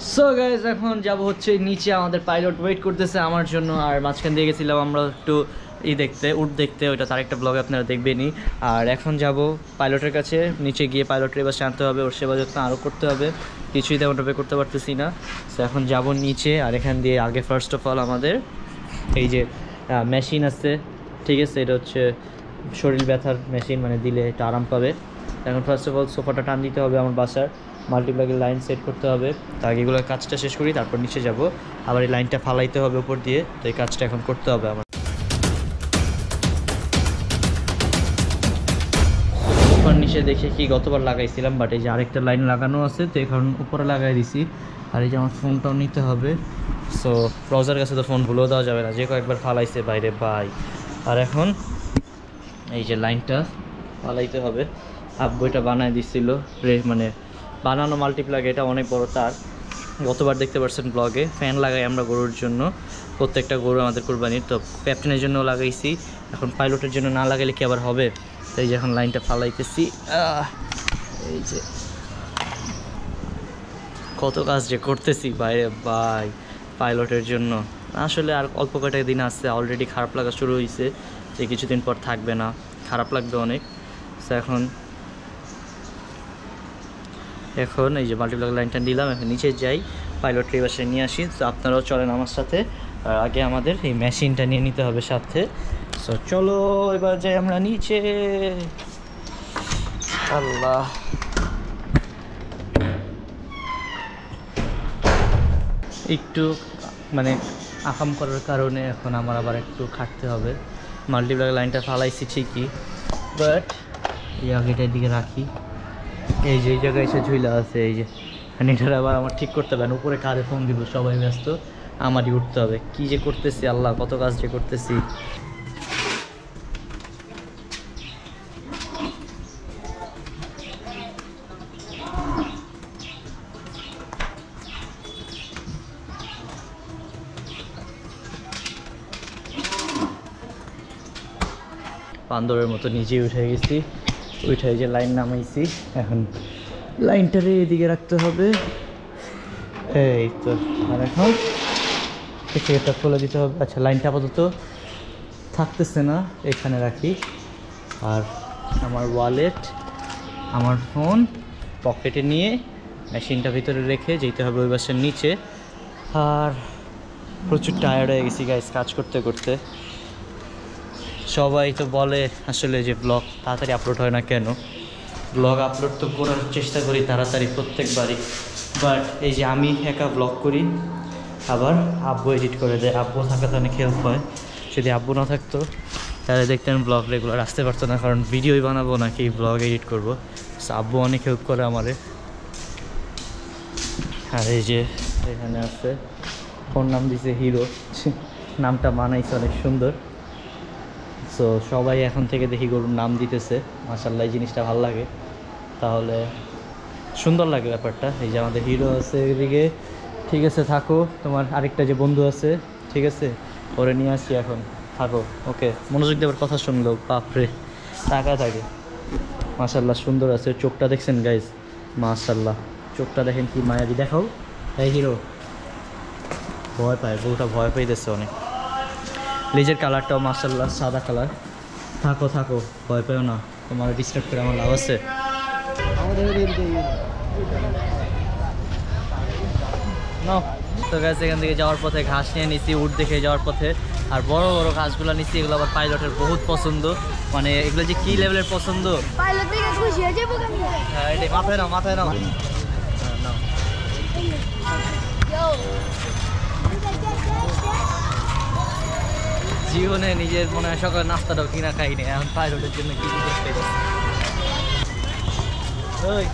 So guys এখন যাব হচ্ছে নিচে, আমাদের পাইলট ওয়েট করতেছে আমার জন্য। আর মাঝখান দিয়ে গেছিলাম আমরা একটু দেখতে, উট দেখতে, ওইটা তার একটা ব্লগে আপনারা দেখবেনই। আর এখন যাব পাইলটের কাছে, নিচে গিয়ে পাইলটের এবার শান্ত হবে, ওর সেবা যত্ন আরও করতে হবে, কিছুই তেমনভাবে করতে পারতেছি না। সো এখন যাব নিচে। আর এখান দিয়ে আগে ফার্স্ট অফ অল আমাদের এই যে মেশিন আছে, ঠিক আছে, এটা হচ্ছে শরীর ব্যথার মেশিন, মানে দিলে এটা আরাম পাবে। এখন ফার্স্ট অফ অল সোফাটা টান দিতে হবে আমার বাসার, মাল্টিপ্লাগের লাইন সেট করতে হবে। তো আগে এগুলোর কাজটা শেষ করি, তারপর নিচে যাব। আবার এই লাইনটা ফালাইতে হবে উপর দিয়ে, তো এই কাজটা এখন করতে হবে আমার। উপর নিচে দেখে কি গতবার লাগাইছিলাম, বাট এই যে আরেকটা লাইন লাগানো আছে, তো এখন উপরে লাগাই দিছি। আর এই যে আমার ফোনটাও নিতে হবে। সো ব্রাউজার কাছে তো ফোন ভুলেও দেওয়া যাবে না, যে কয়েকবার ফালাইছে বাইরে ভাই। আর এখন এই যে লাইনটা ফালাইতে হবে। আব্বু এটা বানায় দিছিল, মানে বানানো মাল্টিপ্লাগ, এটা অনেক বড় তার। গতবার দেখতে পাচ্ছেন ব্লগে ফ্যান লাগাই আমরা গরুর জন্য, প্রত্যেকটা গরু আমাদের কোরবানির, তো ক্যাপ্টেনের জন্য লাগাইছি। এখন পাইলটের জন্য না লাগাইলে কি আবার হবে? তো এই যে এখন লাইনটা ফালাইতেছি। এই যে কত কাজ যে করতেছি বাইরে ভাই পাইলটের জন্য। আসলে আর অল্প কয়েকটা দিন আসছে, অলরেডি খারাপ লাগা শুরু হয়েছে, যে কিছুদিন পর থাকবে না, খারাপ লাগবে অনেক। তো এখন এই যে মাল্টিপ্লাগ লাইনটা নিলাম, এখন নিচে যাই, পাইলটকে বাসায় নিয়ে আসি। তো আপনারাও চলেন আমার সাথে। আর আগে আমাদের এই মেশিনটা নিয়ে নিতে হবে সাথে। সো চলো এবার যাই আমরা নিচে। আল্লাহ, একটু মানে আকাম করার কারণে এখন আমার আবার একটু খাটতে হবে। মাল্টিপ্লাগ লাইনটা ফালাইছি ঠিকই, বাট এই আগেটার দিকে রাখি। এই যে এই জায়গায় এসে ঝুলা আছে, এই যে এটার আবার আমার ঠিক করতে হবে না। উপরে কাজে ফোন দিব, সবাই ব্যস্ত, আমারই উঠতে হবে। কী যে করতেছি আল্লাহ, কত কাজ যে করতেছি। বান্দরের মতো নিজেই উঠে গেছি, উঠে যে লাইন নামাইছি। এখন লাইনটারে এদিকে রাখতে হবে, এই তো। আর এখন এটা খুলে দিতে হবে। আচ্ছা, লাইনটা আপাতত থাকতেছে না, এখানে রাখি। আর আমার ওয়ালেট, আমার ফোন পকেটে নিয়ে মেশিনটা ভিতরে রেখে যেতে হবে ওই বাসের নিচে। আর প্রচুর টায়ার্ড হয়ে গেছি গাইস কাজ করতে করতে। সবাই তো বলে আসলে যে ব্লগ তাড়াতাড়ি আপলোড হয় না কেন। ব্লগ আপলোড তো করার চেষ্টা করি তাড়াতাড়ি প্রত্যেকবারই, বাট এই যে আমি একা ব্লগ করি, আবার আব্বু এডিট করে দেয়। আব্বু থাকাতে অনেক হেল্প হয়। যদি আব্বু না থাকতো তাহলে দেখতেন ব্লগ রেগুলার আসতে পারতো না, কারণ ভিডিওই বানাবো নাকি ব্লগ এডিট করবো। আব্বু অনেক হেল্প করে আমারে। আর এই যে এখানে আছে, ফোন নাম দিছে হিরো, নামটা বানাইছে অনেক সুন্দর। সো সবাই এখন থেকে দেখি গরুর নাম দিতেছে, মাশাআল্লাহ এই জিনিসটা ভালো লাগে, তাহলে সুন্দর লাগে ব্যাপারটা। এই যে আমাদের হিরো আছে এদিকে, ঠিক আছে থাকো। তোমার আরেকটা যে বন্ধু আছে, ঠিক আছে, ওরে নিয়ে আসি এখন, থাকো। ওকে, মনোযোগ দেওয়ার কথা শুনলো, বাপরে টাকা থাকে। মাশাআল্লাহ সুন্দর আছে, চোখটা দেখছেন গাইজ, মাশাআল্লাহ চোখটা দেখেন কি মায়াবী। দেখাও, এই হিরো ভয় পায়, বউটা ভয় পাইতেছে অনেক। লেজের কালারটাও মাশাআল্লাহ সাদা কালার। থাকো থাকো, ভয় পেও না, তোমার ডিস্টার্ব করে আমার লাভ আছে। তো গাছ এখান থেকে যাওয়ার পথে ঘাস নিয়ে নিচ্ছি, উট দেখে যাওয়ার পথে। আর বড় বড় ঘাসগুলো নিচ্ছি, এগুলো আবার পাইলটের বহুত পছন্দ। মানে এগুলো যে কি লেভেলের পছন্দ, মাথায় নাও মাথায় নাও। জীবনে নিজের মনে হয় সকালে নাস্তাটাও কিনা খাইনি, এখন পাইলটের জন্য কি দেখতে ওই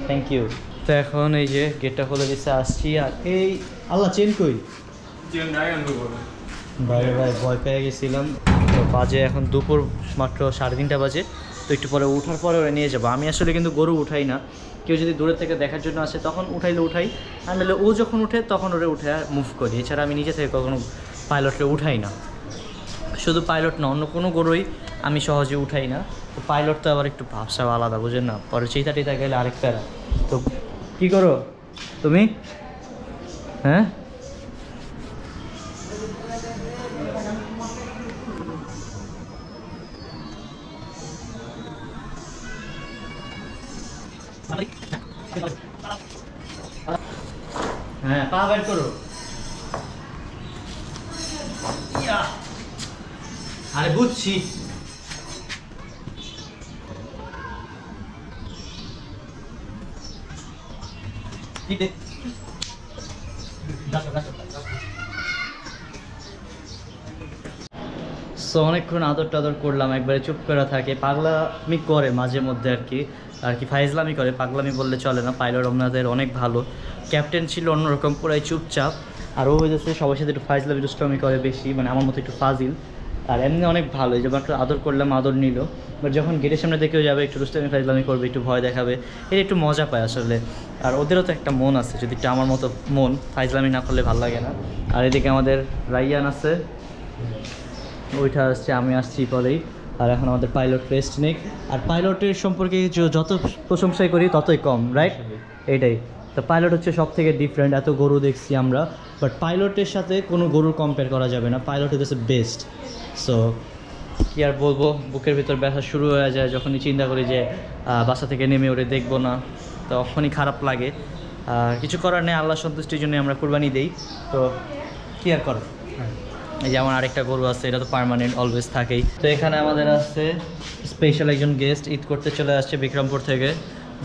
থ্যাংক ইউ। তো এখন এই যে গেটটা খুলে দিচ্ছে, আসছি। আর এই আল্লাহ চেন কই, ভাই ভাই ভয় পেয়ে গেছিলাম। তো বাজে এখন দুপুর মাত্র 3:30 বাজে। তো একটু পরে ওঠার পরে ওরা নিয়ে যাবো। আমি আসলে কিন্তু গরু উঠাই না, কেউ যদি দূরের থেকে দেখার জন্য আসে তখন উঠাইলে উঠাই, আর নাহলে ও যখন উঠে তখন ওরা উঠে মুভ করি। এছাড়া আমি নিজে থেকে কখনো পাইলটে উঠাই না। শুধু পাইলট না, অন্য কোনো গরুই আমি সহজে উঠাই না। তো পাইলট তো আবার একটু ভাবসাব আলাদা, বুঝেন না, পরে চিতা টিতা গেলে আরেক প্যারা। তো কী করো তুমি? হ্যাঁ হ্যাঁ, পা বের করো। আরে বুঝছি। সো অনেকক্ষণ আদর টাদর করলাম, একবারে চুপ করে থাকে, পাগলামি করে মাঝে মধ্যে আর কি ফাইজলামি করে, পাগলামি বললে চলে না। পাইলট আপনাদের অনেক ভালো, ক্যাপ্টেন ছিল অন্যরকম, পুরাই চুপচাপ, আর ও হয়ে যাচ্ছে সবার সাথে একটু ফাইজলামি দুষ্টামি করে বেশি, মানে আমার মতো একটু ফাজিল। আর এমনি অনেক ভালো, এই যে একটা আদর করলাম, আদর নিল, বাট যখন গেটের সামনে দেখেও যাবে একটু দুষ্টামি ফাইজলামি করবে, একটু ভয় দেখাবে, এটা একটু মজা পায় আসলে। আর ওদেরও তো একটা মন আছে, যদি একটু আমার মতো মন, ফাইজলামি না করলে ভালো লাগে না। আর এদিকে আমাদের রাইয়ান আছে, ওইটা আসছে, আমি আসছি পরেই। আর এখন আমাদের পাইলট রেস্ট নেই। আর পাইলটের সম্পর্কে যত প্রশংসাই করি ততই কম, রাইট? এইটাই তো, পাইলট হচ্ছে সব থেকে ডিফারেন্ট। এত গরু দেখছি আমরা, বাট পাইলটের সাথে কোনো গরুর কম্পেয়ার করা যাবে না, পাইলট হচ্ছে বেস্ট। সো কী আর বলবো, বুকের ভিতর ব্যথা শুরু হয়ে যায় যখনই চিন্তা করি যে বাসা থেকে নেমে ওরে দেখবো না, তখনই খারাপ লাগে। আর কিছু করার নেই, আল্লাহ সন্তুষ্টির জন্য আমরা কুরবানি দিই, তো কী আর করার। এই যে আমার আরেকটা গরু আছে, এটা তো পার্মানেন্ট অলওয়েজ থাকেই। তো এখানে আমাদের আছে স্পেশাল একজন গেস্ট, ঈদ করতে চলে আসছে বিক্রমপুর থেকে,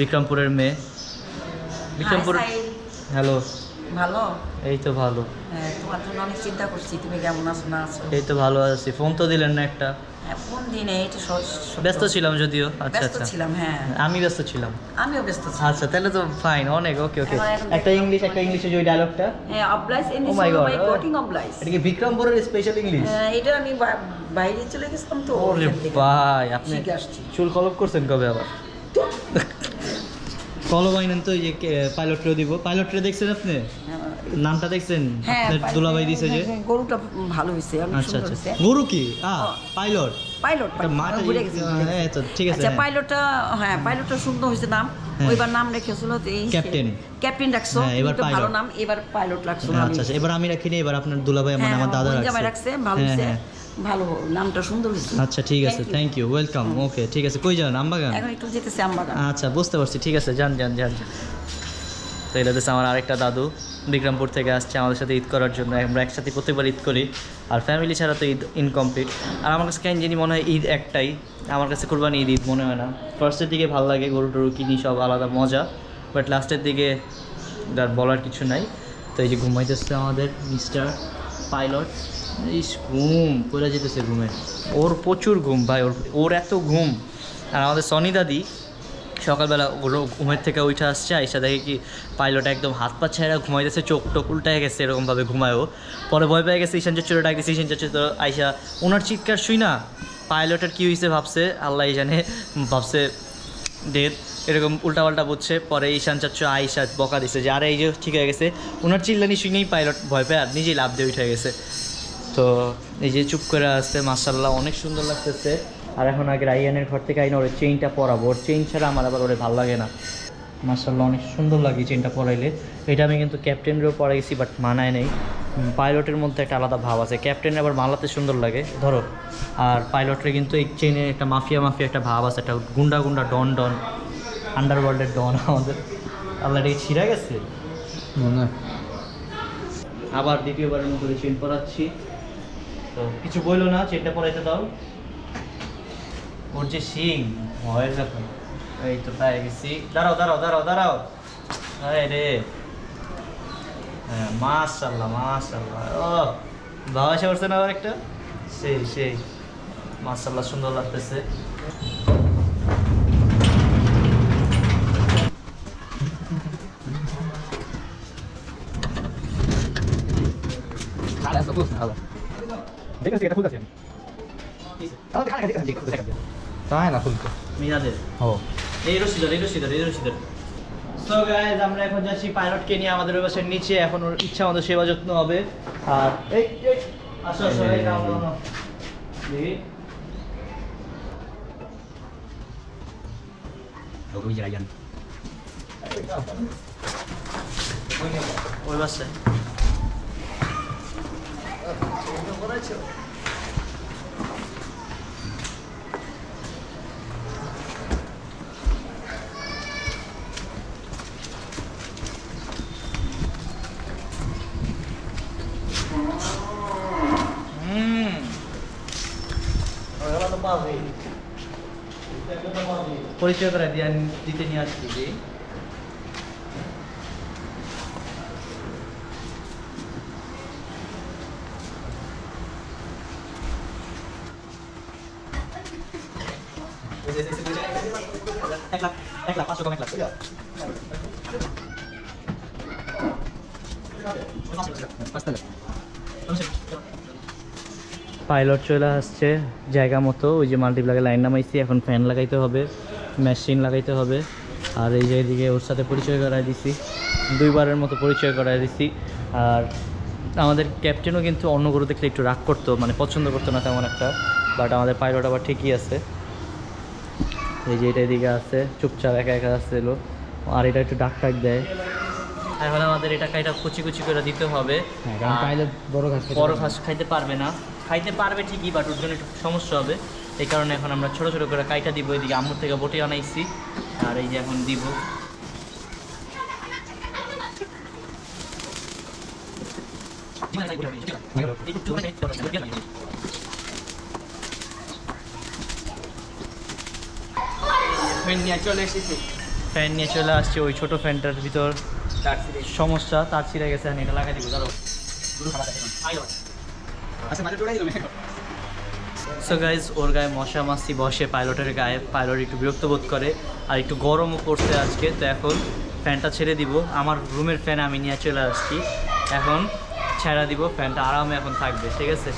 বিক্রমপুরের মেয়ে। বিক্রমপুর, হ্যালো। ভালো? এই তো ভালো। হ্যাঁ, তোমার জন্য অনেক চিন্তা করছি, তুমি কেমন আছো না আছো? এই তো ভালো আছি, ফোন তো দিলেন না একটা। কোন দিনে? এটা ব্যস্ত ছিলাম যদিও। আচ্ছা ব্যস্ত আচ্ছা ছিলাম, হ্যাঁ আমি ব্যস্ত ছিলাম। আমিও ব্যস্ত ছিলাম। আচ্ছা তাহলে তো ফাইন, অনেক ওকে ওকে। একটা ইংলিশে যে ওই ডায়লগটা, হ্যাঁ, obliged in oh my god, কোটিং অবলাইজ, এটা কি বিক্রমপুরের স্পেশাল ইংলিশ? এটা আমি বাইরে চলে গেছিলাম তো। ওরে ভাই, আপনি শিখে আসছি। চুল কলপ করছেন কবে আবার? কলম আইনেন তো, এই যে পাইলটরে দিব। পাইলটরে দেখছেন আপনি? নামটা দেখছেন? হ্যাঁ, আপনার দুলাভাই দিছে যে। গরুটা ভালো হইছে, অনেক আচ্ছা সুন্দর আচ্ছা, হইছে। গরু কি? পাইলট। পাইলট মাঠে ঘুরে গেছি। হ্যাঁ তো ঠিক আছে। আচ্ছা, পাইলটটা, হ্যাঁ পাইলটটা সুন্দর হইছে নাম। ওইবার নাম রেখেছিল ক্যাপ্টেন। ক্যাপ্টেন রাখছো, এবার ভালো নাম। এবার পাইলট রাখছো। আচ্ছা আচ্ছা, এবার আমি রাখিনি, এবার আপনার দুলাভাই মানে আমার দাদা রাখছে। ভালো হইছে, ভালো, নামটা সুন্দর হইছে। আচ্ছা ঠিক আছে, থ্যাংক ইউ, ওয়েলকাম। ওকে ঠিক আছে, কই যান? আমবাগান? এখন একটু যেতেছে আমবাগান। আচ্ছা বুঝতে পারছি, ঠিক আছে, যান যান যান। তো এটা হচ্ছে আমার আরেকটা দাদু, বিক্রমপুর থেকে আসছে আমাদের সাথে ঈদ করার জন্য। আমরা একসাথে প্রত্যেকবার ঈদ করি, আর ফ্যামিলি ছাড়া তো ঈদ ইনকমপ্লিট। আর আমার কাছে কেন জানি মনে হয় ঈদ একটাই, আমার কাছে কুরবানি ঈদ মনে হয় না। ফার্স্টের দিকে ভালো লাগে, গরু টরু কিনি, সব আলাদা মজা, বাট লাস্টের দিকে আর বলার কিছু নাই। তো এই যে ঘুমাইতেছে আমাদের মিস্টার পাইলট, এই ঘুম করে যেতেছে ঘুমে, ওর প্রচুর ঘুম ভাই, ওর এত ঘুম। আর আমাদের সনি দাদি সকালবেলা ঘুমের থেকে উঠে আসছে, আইসা দেখে কি পাইলট একদম হাত পা ছেঁড়া ঘুমাইতেছে, চোখ টোক উল্টায় গেছে, এরকমভাবে ঘুমায়ও। পরে ভয় পেয়ে গেছে, ঈশান চাচুরে ডাক দিয়েছে, ঈশান চাচু তো আইসা ওনার চিৎকার শুই না, পাইলটের কী হয়েছে ভাবছে, আল্লাহ জানে, ভাবছে ডেথ, এরকম উল্টাপাল্টা বুঝছে। পরে ঈশান চাচু আইসা বকা দিছে যে আরে এই যে ঠিক হয়ে গেছে, ওনার চিল্লানি শুনেই পাইলট ভয় পেয়ে আর নিজেই লাফ দিয়ে উঠে গেছে। তো এই যে চুপ করে আসছে, মাশাআল্লাহ অনেক সুন্দর লাগতেছে। আর এখন আগে রাইয়ানের ঘর থেকে আইনা ওর চেইনটা পরাবো, ওর চেইন ছাড়া আমার আবার ওরে ভালো লাগে না। মাশাআল্লাহ অনেক সুন্দর লাগে চেইনটা পরাইলে। এটা আমি কিন্তু ক্যাপ্টেনেরও পরাইছি, বাট মানায় নেই। পাইলটের মধ্যে একটা আলাদা ভাব আছে, ক্যাপ্টেন আবার মালাতে সুন্দর লাগে ধরো, আর পাইলটের কিন্তু এই চেইনের একটা মাফিয়া একটা ভাব আছে, একটা গুন্ডা ডন আন্ডারওয়ার্ল্ডের ডন আমাদের। আল্লাহ এটা ছিঁড়া গেছে না, আবার দ্বিতীয়বারের মতো চেইন পরাচ্ছি। তো কিছু বললো না, চেনটা পরাইতে দাও। ওর যে শিং ভয়ের ব্যাপার, এই তো পাই গেছি। দাঁড়াও দাঁড়াও দাঁড়াও দাঁড়াও, রে হ্যাঁ, মাশাআল্লাহ মাশাআল্লাহ, ও বাবা এসে পড়ছে না আবার একটা, সেই মাশাআল্লাহ সুন্দর লাগতেছে। তাই না খুলতে মিনাদের ও এই রশিদার সো গাইস আমরা এখন যাচ্ছি পাইলটকে নিয়ে আমাদের বাসার নিচে। এখন ওর ইচ্ছা মতো সেবা যত্ন হবে। আর এই আসো এই নাও দেখি ওই রায়ান ওই বাসায় পরিচয় করে দিতে নিয়ে আসছি জি। এক লাখ 500 কম 1 লাখ পাইলট চলে আসছে জায়গা মতো। ওই যে মাল্টিপ্লাগে লাইন নামাইছি, এখন ফ্যান লাগাইতে হবে, মেশিন লাগাইতে হবে। আর এই যে এদিকে ওর সাথে পরিচয় করাই দিছি, 2 বারের মতো পরিচয় করাই দিছি। আর আমাদের ক্যাপ্টেনও কিন্তু অন্য গরু দেখলে একটু রাগ করতো, মানে পছন্দ করতো না তেমন একটা, বাট আমাদের পাইলট আবার ঠিকই আছে। এই যে এটা এদিকে আছে চুপচাপ একা একা আসছিল, আর এটা একটু ডাক দেয়। এখন আমাদের এটা কাইটা কুচি কুচি করে দিতে হবে, কারণ পাইলট বড় ঘাস খাইতে পারবে না। খাইতে পারবে ঠিকই, বাট ওর জন্য একটু সমস্যা হবে। এই কারণে এখন আমরা ছোট ছোট করে কাইটা দিব। এদিকে আম্মুর থেকে বটি আনাইছি, আর এই যে এখন দিব। ফ্যান নিয়ে চলে আসছে, ওই ছোট ফ্যানটার ভিতর সমস্যা, তার ছিঁড়ে গেছে। এটা লাগাই দিব ধরো। সো গাইজ ওর গায়ে মশা মাছি বসে, পাইলটের গায়ে। পাইলট একটু বিরক্ত বোধ করে, আর একটু গরমও পড়ছে আজকে। তো এখন ফ্যানটা ছেড়ে দিব। আমার রুমের ফ্যান আমি নিয়ে চলে আসছি, এখন ছেড়া দিব। ফ্যানটা আরামে এখন থাকবে, ঠিক আছে।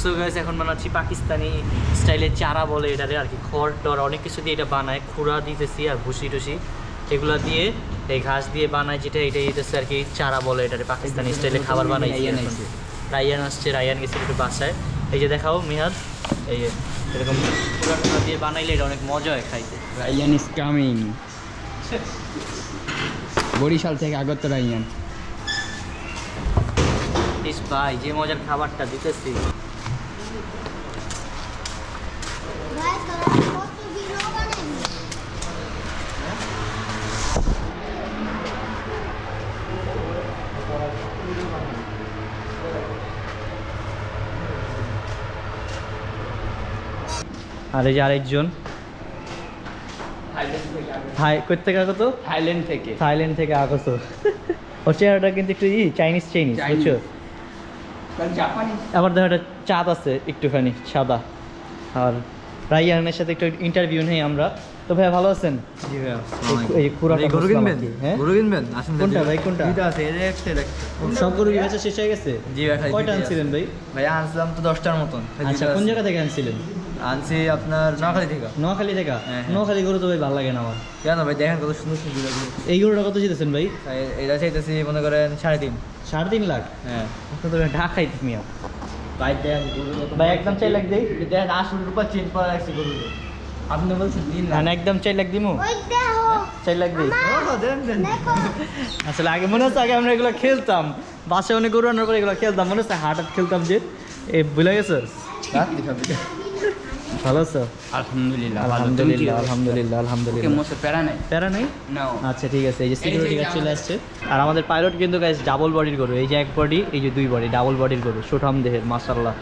সো গাইস এখন বানাচ্ছি পাকিস্তানি স্টাইলের চারা বলে এটারে আর কি। খড় টড় অনেক কিছু দিয়ে এটা বানায়, খুঁড়া দিতেছি আর ভুসি টুসি এগুলো দিয়ে, এই ঘাস দিয়ে বানায় যেটা, এটাই দিতেছে আর কি চারা বলে এটারে। পাকিস্তানি স্টাইলে খাবার বানাইছি। রায়ান আসছে, রায়ান গেছে একটু বাসায়। এই যে দেখাও মিহাদ, এই যে এরকম খুঁড়া টুড়া দিয়ে বানাইলে এটা অনেক মজা হয় খাইতে। রায়ান ইজ কামিং, বরিশাল থেকে আগত রায়ান। ইস ভাই যে মজার খাবারটা দিতেছি। আর এই যে আরেকজন কোথেকে আগত? থাইল্যান্ড থেকে আগত। ওর চেহারাটা কিন্তু একটু চাইনিজ বুঝছো। আবার দেখো একটা চাঁদ আছে একটুখানি সাদা। আর রাইয়ানের সাথে একটু ইন্টারভিউ নেই আমরা। তো ভাইয়া ভালো আছেন? জি ভাই। এই খুরাটা গরু কিনবেন? হ্যাঁ গরু কিনবেন? আসুন। কোনটা ভাই কোনটা? এটা আছে, এটা একটা। সব গরু বেচা শেষ হয়ে গেছে? জি ভাই। কয়টা আনছিলেন ভাই? ভাই আনছিলাম তো 10টার মতন। আচ্ছা কোন জায়গা থেকে আনছিলেন? আনছি আপনার নোয়াখালী থেকে। নোয়াখালী থেকে? হ্যাঁ। নোয়াখালী গরু তো ভাই ভালো লাগে না আমার। কেন ভাই? দেখেন কত সুন্দর সুন্দর গরু। এই গরুটা কত জিতেছেন ভাই? এটা চাইতেছি মনে করেন 3.5। 3.5 লাখ? হ্যাঁ। আপনি তো ঢাকাই মিয়া। ভাই দেখেন ভাই একদম 4 লাখ দেই? দেখেন 80 রুপিয়া চেঞ্জ করা লাগছে গরু। আপনি বলছেন 3 লাখ। না একদম 4 লাখ দিমু? 4 লাখ দিই? দেন। আসলে আগে মনে হচ্ছে আগে আমরা এগুলো খেলতাম, বাসায় অনেক গরু আনার পরে এগুলো খেলতাম, মনে হচ্ছে হাট খেলতাম যে। এ ভুলে গেছো? ভালো আছো? আলহামদুলিল্লাহ। প্যারা নাই? আচ্ছা ঠিক আছে। এই যে সিকিউরিটি গার্ড চলে আসছে। আর আমাদের পাইলট কিন্তু গাইস ডাবল বডির গরু। এই যে 1 বডি, এই যে 2 বডি, ডাবল বডির গরু, সুঠাম দেহের, মাশাআল্লাহ।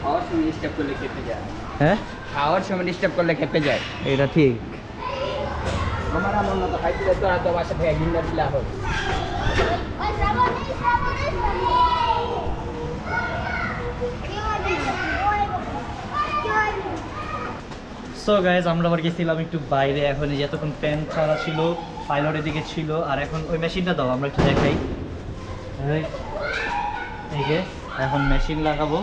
খাওয়ার সময় ডিস্টার্ব করলে খেপে যায়। হ্যাঁ খাওয়ার সময় ডিস্টার্ব করলে খেপে যায়। এটা ঠিক। আমার মন মতো খাইতে যায়, তোরা তো বাসা থেকে গিন্দার দিলা হয়। সো গাইজ আমরা আবার গেছিলাম একটু বাইরে, এখন এই যে এতক্ষণ ফ্যান ছাড়া ছিল, পাইলটের দিকে ছিল, আর এখন ওই মেশিনটা দাও আমরা একটু দেখাই। এই যে এখন মেশিন লাগাবো।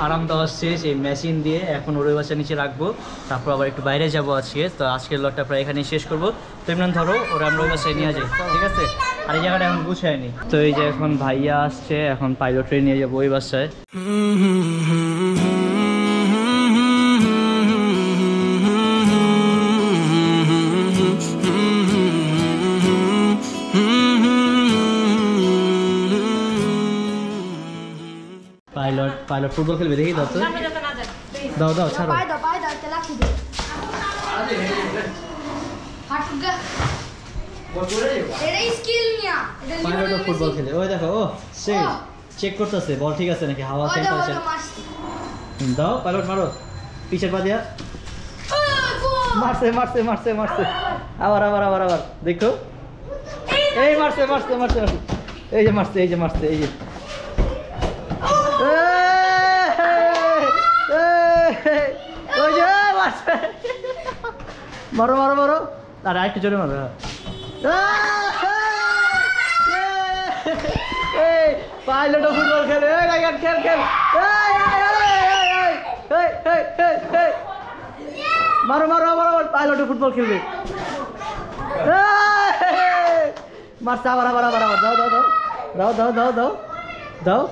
আরাম দেওয়া শেষ এই মেশিন দিয়ে, এখন ওর বাসা নিচে রাখবো, তারপর আবার একটু বাইরে যাব আজকে। তো আজকের লটটা প্রায় এখানেই শেষ করবো। তো ইমরান ধরো ওরা আমরা ওই বাসায় নিয়ে যাই, ঠিক আছে? আর এই জায়গাটা এখন গুছায়নি। তো এই যে এখন ভাইয়া আসছে, এখন পাইলটে নিয়ে যাবো ওই বাসায়। পাইলট ফুটবল খেলবে, দেখি দাও তো, দাও দাও ছাড়ো। পাইলটও ফুটবল খেলে, ওই দেখো, ও সে চেক করতেছে বল ঠিক আছে নাকি, হাওয়া টেম্পারেচার। দাও পাইলট মারো, পিছের পা দিয়া মারছে মারছে মারছে মারছে, আবার আবার আবার আবার দেখো, এই মারছে মারছে মারছে মারছে, এই যে মারছে, এই যে মারছে, এই যে মারো মারো মারো, আর একটু জোরে মারো। পাইলটও ফুটবল খেলে, খেল খেল, মারো মারো আবার আবার, পাইলটও ফুটবল খেলবে, মারছে আবার আবার আবার আবার, দাও দাও দাও দাও দাও দাও দাও দাও,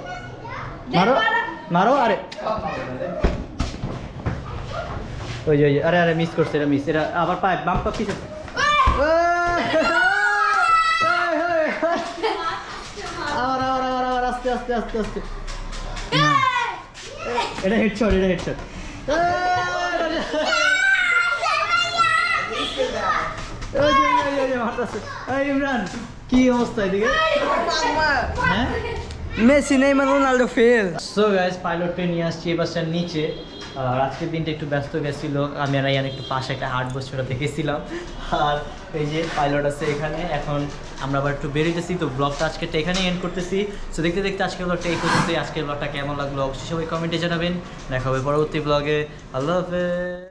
মারো মারো, আরে ওই যে আরে আরে মিস করছে, এটা মিস, এটা আবার পায় বাম পা পিছে। আবার আবার আবার আবার, আস্তে আস্তে আস্তে আস্তে, এটা হেডশট, এটা হেডশট। ইমরান কি অবস্থা এদিকে? হ্যাঁ Messi Neymar Ronaldo fail. So guys পাইলটকে নিয়ে আসছি এই বাসার নিচে। আর আজকের দিনটা একটু ব্যস্ত গেছিল, আমি আর আয়ান একটু পাশে একটা হাট বসে ওটা দেখেছিলাম। আর এই যে পাইলট আছে এখানে, এখন আমরা আবার একটু বেরিয়েছি। তো ব্লগটা আজকেরটা এখানেই এন্ড করতেছি। সো দেখতে দেখতে আজকের ব্লগটা এই পর্যন্তই। আজকের ব্লগটা কেমন লাগলো অবশ্যই সবাই কমেন্টে জানাবেন। দেখা হবে পরবর্তী ব্লগে। আল্লাহ হাফেজ।